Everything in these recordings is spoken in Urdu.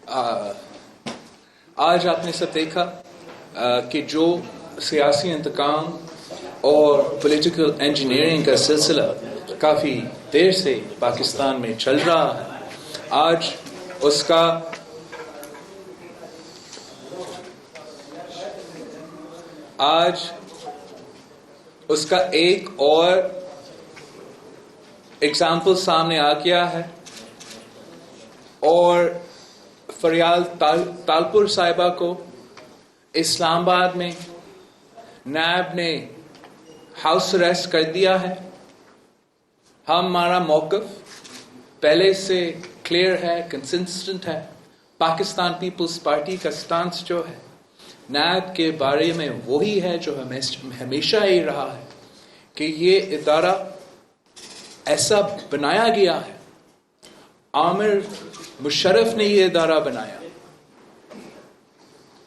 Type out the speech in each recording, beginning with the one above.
آج آپ نے سب دیکھا کہ جو سیاسی انتقام اور پولیٹیکل انجینئرنگ کا سلسلہ کافی دیر سے پاکستان میں چل رہا ہے، آج اس کا ایک اور اگزامپل سامنے آ گیا ہے، اور فریال تالپور صاحبہ کو اسلام آباد میں نیب نے ہاؤس اریسٹ کر دیا ہے۔ ہمارا موقف پہلے سے کلیئر ہے، کنسسٹنٹ ہے۔ پاکستان پیپلز پارٹی کا سٹانس جو ہے نیب کے بارے میں وہی ہے جو ہمیشہ ہی رہا ہے کہ یہ ادارہ ایسا بنایا گیا ہے، عامر مشرف نے یہ ادارہ بنایا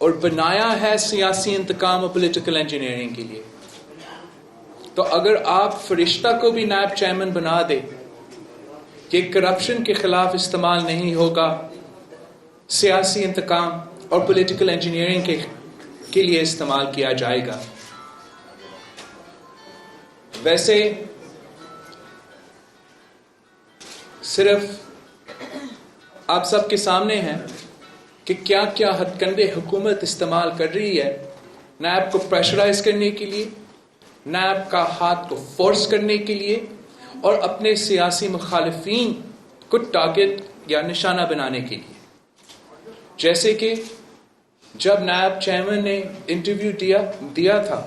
اور بنایا ہے سیاسی انتقام اور پولیٹیکل انجینئرنگ کے لیے۔ تو اگر آپ فرشتہ کو بھی نیب چیئرمین بنا دے کہ کرپشن کے خلاف استعمال نہیں ہوگا، سیاسی انتقام اور پولیٹیکل انجینئرنگ کے لیے استعمال کیا جائے گا۔ ویسے صرف آپ سب کے سامنے ہیں کہ کیا کیا ہتھ کنڈے حکومت استعمال کر رہی ہے نیب کو پریشرائز کرنے کے لیے، نیب کا ہاتھ کو فورس کرنے کے لیے، اور اپنے سیاسی مخالفین کو ٹارگٹ یا نشانہ بنانے کے لیے۔ جیسے کہ جب نیب چیئرمین نے انٹرویو دیا تھا،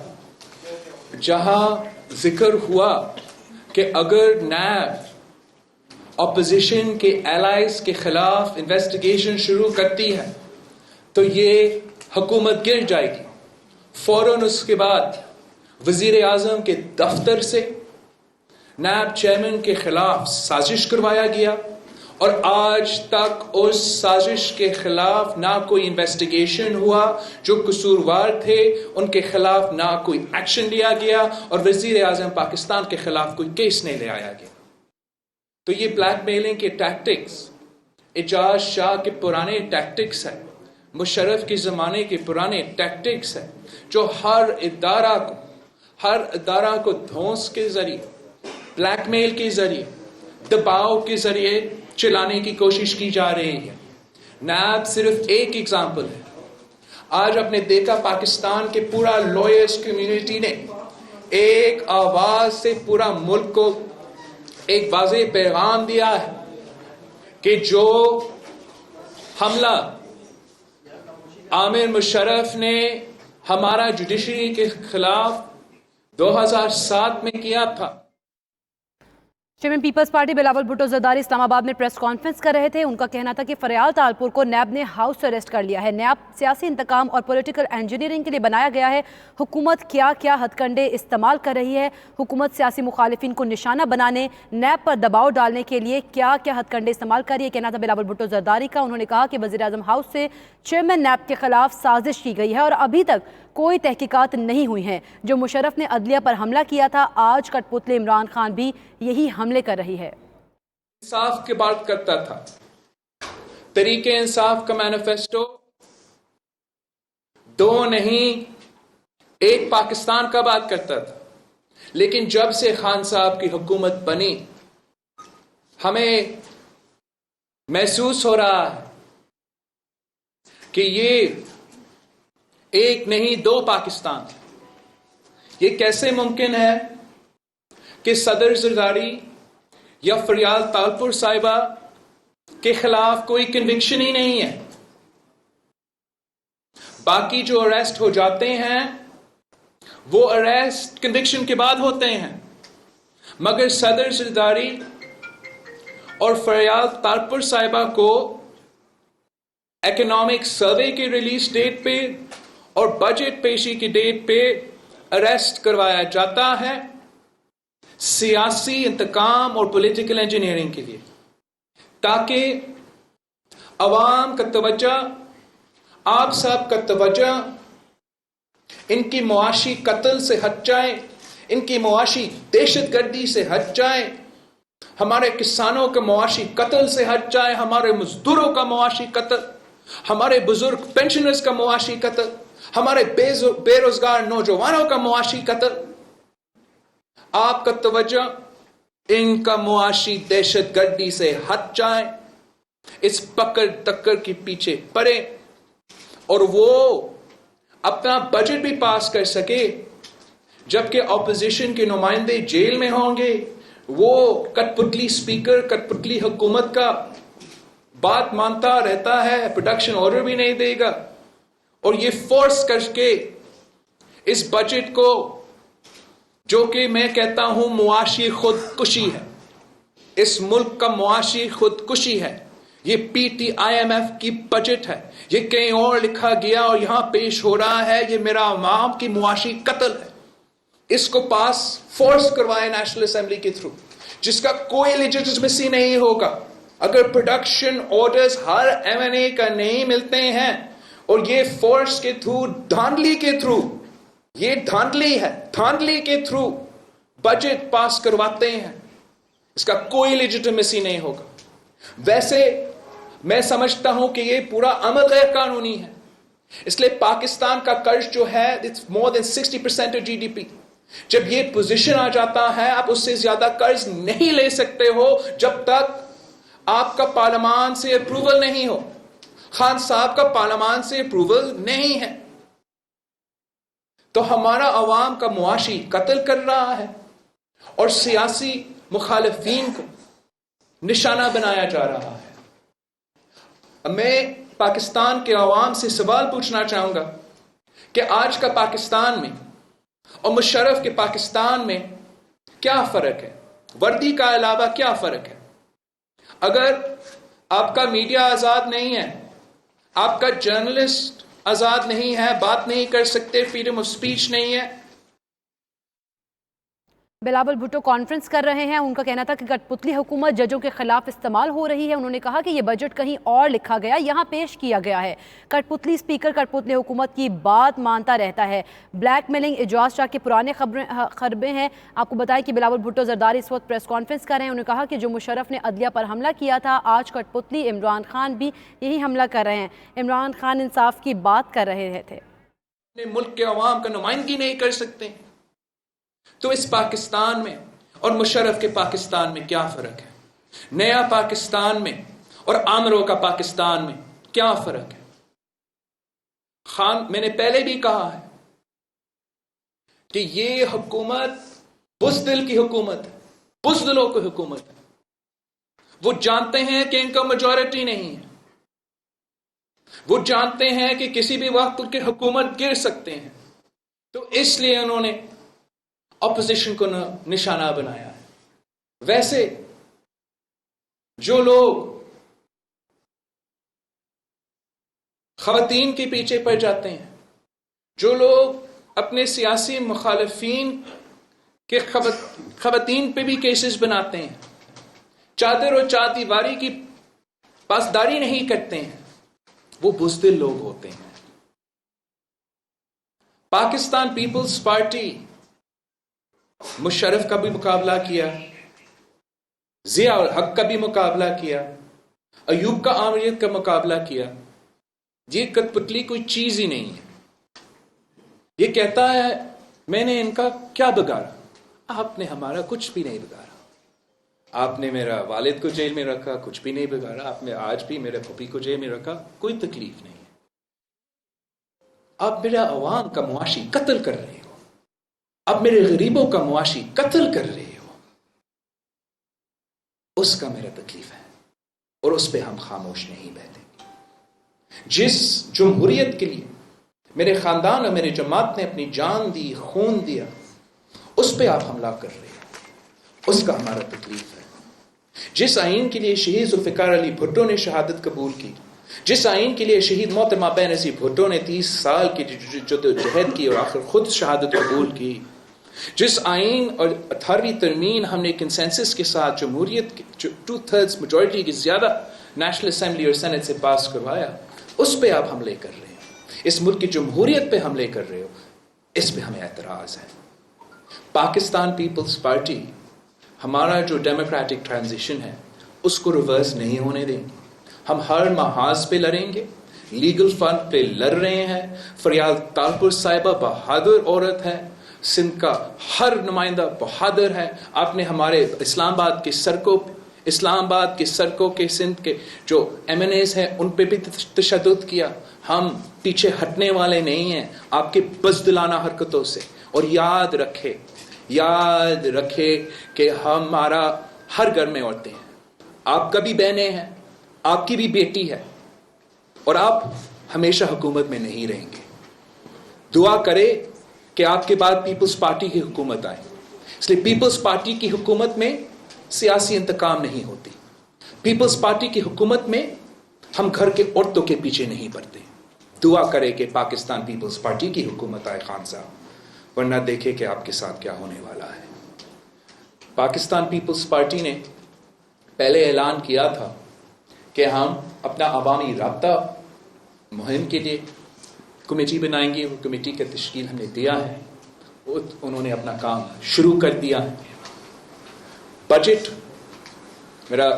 جہاں ذکر ہوا کہ اگر نیب اپوزیشن کے الائز کے خلاف انویسٹیگیشن شروع کرتی ہے تو یہ حکومت گر جائے گی، فوراً اس کے بعد وزیر اعظم کے دفتر سے نیب چیئرمین کے خلاف سازش کروایا گیا، اور آج تک اس سازش کے خلاف نہ کوئی انویسٹیگیشن ہوا، جو قصوروار تھے ان کے خلاف نہ کوئی ایکشن لیا گیا، اور وزیر اعظم پاکستان کے خلاف کوئی کیس نہیں لے آیا گیا۔ تو یہ بلیک میلنگ کے ٹیکٹکس اعجاز شاہ کے پرانے ٹیکٹکس ہیں، مشرف کے زمانے کے پرانے ٹیکٹکس ہیں، جو ہر ادارہ کو دھونس کے ذریعے، بلیک میل کے ذریعے، دباؤ کے ذریعے چلانے کی کوشش کی جا رہی ہے۔ نیب صرف ایک ایگزامپل ہے۔ آج آپ نے دیکھا پاکستان کے پورا لائرز کمیونٹی نے ایک آواز سے پورا ملک کو ایک واضح پیغام دیا ہے کہ جو حملہ عامر مشرف نے ہمارا جوڈیشری کے خلاف 2007 میں کیا تھا۔ Chairman Peoples Party Bilawal Bhutto Zardari Islamabad میں پریس کانفرنس کر رہے تھے۔ ان کا کہنا تھا کہ فریال تالپور کو نیب نے ہاؤس اریسٹ کر لیا ہے۔ نیب سیاسی انتقام اور پولیٹیکل انجینئرنگ کے لیے بنایا گیا ہے۔ حکومت کیا کیا ہتھ کنڈے استعمال کر رہی ہے، حکومت سیاسی مخالفین کو نشانہ بنانے، نیب پر دباؤ ڈالنے کے لیے کیا کیا ہتھ کنڈے استعمال کر رہی ہے، کہنا تھا بلاول بھٹو زرداری کا۔ انہوں نے کہا کہ وزیر اعظم ہاؤس سے چیئرمین نیب کے خلاف سازش کی گئی ہے اور ابھی تک کوئی تحقیقات نہیں ہوئی ہیں۔ جو مشرف نے عدلیہ پر حملہ کیا تھا، آج کٹ پتلے عمران خان بھی یہی حملے کر رہی ہے۔ انصاف کی بات کرتا تھا، تحریک انصاف کا مینیفیسٹو دو نہیں ایک پاکستان کا بات کرتا تھا، لیکن جب سے خان صاحب کی حکومت بنی، ہمیں محسوس ہو رہا ہے کہ یہ ایک نہیں دو پاکستان۔ یہ کیسے ممکن ہے کہ صدر زرداری یا فریال تالپور صاحبہ کے خلاف کوئی کنوکشن ہی نہیں ہے؟ باقی جو اریسٹ ہو جاتے ہیں وہ اریسٹ کنوکشن کے بعد ہوتے ہیں، مگر صدر زرداری اور فریال تالپور صاحبہ کو اکنامک سروے کی ریلیز ڈیٹ پہ اور بجٹ پیشی کی ڈیٹ پہ اریسٹ کروایا جاتا ہے سیاسی انتقام اور پولیٹیکل انجینئرنگ کے لیے، تاکہ عوام کا توجہ، آپ سب کا توجہ ان کی معاشی قتل سے ہٹ جائے، ان کی معاشی دہشت گردی سے ہٹ جائے، ہمارے کسانوں کے معاشی قتل سے ہٹ جائے، ہمارے مزدوروں کا معاشی قتل، ہمارے بزرگ پینشنرز کا معاشی قتل، ہمارے بے روزگار نوجوانوں کا معاشی قتل. آپ کا توجہ ان کا معاشی دہشت گردی سے ہٹ جائے، اس پکڑ دکڑ کے پیچھے پڑے اور وہ اپنا بجٹ بھی پاس کر سکے، جبکہ اپوزیشن کے نمائندے جیل میں ہوں گے. وہ کٹ پتلی اسپیکر، کٹ پتلی حکومت کا بات مانتا رہتا ہے، پروڈکشن آرڈر بھی نہیں دے گا، اور یہ فورس کر کے اس بجٹ کو، جو کہ میں کہتا ہوں معاشی خودکشی ہے، اس ملک کا معاشی خودکشی ہے. یہ P T I M F کی بجٹ ہے، یہ کہیں اور لکھا گیا اور یہاں پیش ہو رہا ہے. یہ میرا عوام کی معاشی قتل ہے. اس کو پاس فورس کروائے نیشنل اسمبلی کے تھرو، جس کا کوئی لیجٹمیسی نہیں ہوگا. اگر پروڈکشن آرڈرز ہر ایم این اے کا نہیں ملتے ہیں اور یہ فورس کے تھرو، دھاندلی کے تھرو، یہ دھاندلی ہے، دھاندلی کے تھرو بجٹ پاس کرواتے ہیں، اس کا کوئی لیجٹمیسی نہیں ہوگا. ویسے میں سمجھتا ہوں کہ یہ پورا عمل غیر قانونی ہے. اس لیے پاکستان کا قرض جو ہے it's more than 60% of GDP. جب یہ پوزیشن آ جاتا ہے آپ اس سے زیادہ قرض نہیں لے سکتے ہو جب تک آپ کا پارلیمان سے اپروول نہیں ہو. خان صاحب کا پارلیمان سے اپروول نہیں ہے تو ہمارا عوام کا معاشی قتل کر رہا ہے اور سیاسی مخالفین کو نشانہ بنایا جا رہا ہے. میں پاکستان کے عوام سے سوال پوچھنا چاہوں گا کہ آج کا پاکستان میں اور مشرف کے پاکستان میں کیا فرق ہے؟ وردی کا علاوہ کیا فرق ہے؟ اگر آپ کا میڈیا آزاد نہیں ہے، آپ کا جرنلسٹ آزاد نہیں ہے، بات نہیں کر سکتے، فریڈم آف سپیچ نہیں ہے. بلاول بھٹو کانفرنس کر رہے ہیں. ان کا کہنا تھا کہ کٹ پتلی حکومت ججوں کے خلاف استعمال ہو رہی ہے. انہوں نے کہا کہ یہ بجٹ کہیں اور لکھا گیا، یہاں پیش کیا گیا ہے. کٹ پتلی اسپیکر کٹ پتلی حکومت کی بات مانتا رہتا ہے. بلیک میلنگ اعجاز شاہ کے پرانے خبریں ہیں. آپ کو بتائیں کہ بلاول بھٹو زرداری اس وقت پریس کانفرنس کر رہے ہیں. انہوں نے کہا کہ جو مشرف نے عدلیہ پر حملہ کیا تھا، آج کٹ پتلی عمران خان بھی یہی حملہ کر رہے ہیں. عمران خان انصاف کی بات کر رہے تھے. ملک کے عوام کا نمائندگی نہیں کر سکتے تو اس پاکستان میں اور مشرف کے پاکستان میں کیا فرق ہے؟ نیا پاکستان میں اور آمروں کا پاکستان میں کیا فرق ہے؟ میں نے پہلے بھی کہا ہے کہ یہ حکومت بزدل کی حکومت ہے، بزدلوں کی حکومت ہے. وہ جانتے ہیں کہ ان کا میجورٹی نہیں ہے، وہ جانتے ہیں کہ کسی بھی وقت ان کی حکومت گر سکتے ہیں، تو اس لیے انہوں نے اپوزیشن کو نشانہ بنایا ہے. ویسے جو لوگ خواتین کے پیچھے پڑ جاتے ہیں، جو لوگ اپنے سیاسی مخالفین کے خواتین پہ بھی کیسز بناتے ہیں، چادر اور چار دیواری کی پاسداری نہیں کرتے ہیں، وہ بزدل لوگ ہوتے ہیں. پاکستان پیپلز پارٹی مشرف کا بھی مقابلہ کیا، ضیاء الحق کا بھی مقابلہ کیا، ایوب کا آمریت کا مقابلہ کیا. یہ کٹ پتلی کوئی چیز ہی نہیں ہے. یہ کہتا ہے میں نے ان کا کیا بگاڑا؟ آپ نے ہمارا کچھ بھی نہیں بگاڑا. آپ نے میرا والد کو جیل میں رکھا، کچھ بھی نہیں بگاڑا. آپ نے آج بھی میرے پھوپھی کو جیل میں رکھا، کوئی تکلیف نہیں ہے. آپ میرا عوام کا معاشی قتل کر رہے ہو، اب میرے غریبوں کا معاشی قتل کر رہے ہو. اس کا میرا تکلیف ہے اور اس پہ ہم خاموش نہیں بیٹھیں. جس جمہوریت کے لیے میرے خاندان اور میرے جماعت نے اپنی جان دی، خون دیا، اس پہ آپ حملہ کر رہے ہیں، اس کا ہمارا تکلیف ہے. جس آئین کے لیے شہید ذوالفقار علی بھٹو نے شہادت قبول کی، جس آئین کے لیے شہید محترمہ بے نظیر بھٹو نے 30 سال کی جدوجہد کی اور آخر خود شہادت قبول کی، جس آئین اور 18ویں ترمیم ہم نے کنسنسس کے ساتھ جمہوریت کے 2/3 میجورٹی کی زیادہ نیشنل اسمبلی اور سینٹ سے پاس کروایا، اس پہ آپ حملے کر رہے ہیں. اس ملک کی جمہوریت پہ حملے کر رہے ہو، اس پہ ہمیں اعتراض ہے. پاکستان پیپلز پارٹی ہمارا جو ڈیموکریٹک ٹرانزیشن ہے اس کو ریورس نہیں ہونے دیں گے. ہم ہر محاذ پہ لڑیں گے. لیگل فرنٹ پہ لڑ رہے ہیں. فریال تالپور صاحبہ بہادر عورت ہے, سندھ کا ہر نمائندہ بہادر ہے. آپ نے ہمارے اسلام آباد کے سڑکوں کے سندھ کے جو ایم این ایز ہیں ان پہ بھی تشدد کیا. ہم پیچھے ہٹنے والے نہیں ہیں آپ کے بزدلانہ حرکتوں سے. اور یاد رکھے کہ ہمارا ہر گھر میں عورتیں ہیں, آپ کا بھی بہنیں ہیں, آپ کی بھی بیٹی ہے, اور آپ ہمیشہ حکومت میں نہیں رہیں گے. دعا کرے کہ آپ کے بعد پیپلز پارٹی کی حکومت آئے. اس لیے پیپلز پارٹی کی حکومت میں سیاسی انتقام نہیں ہوتی. پیپلز پارٹی کی حکومت میں ہم گھر کے عورتوں کے پیچھے نہیں پڑتے. دعا کرے کہ پاکستان پیپلز پارٹی کی حکومت آئے خان صاحب, ورنہ دیکھے کہ آپ کے ساتھ کیا ہونے والا ہے. پاکستان پیپلز پارٹی نے پہلے اعلان کیا تھا کہ ہم اپنا عوامی رابطہ مہم کے لیے کمیٹی بنائیں گے. وہ کمیٹی کا تشکیل ہم نے دیا ہے, انہوں نے اپنا کام شروع کر دیا ہے. میرا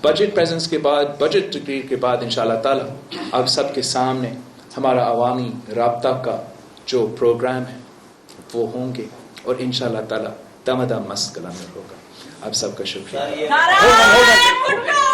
بجٹ پریزنس کے بعد, بجٹ تقریر کے بعد انشاءاللہ تعالی آپ سب کے سامنے ہمارا عوامی رابطہ کا جو پروگرام ہے وہ ہوں گے, اور انشاءاللہ تعالی دم دم مست کلام ہوگا. آپ سب کا شکریہ.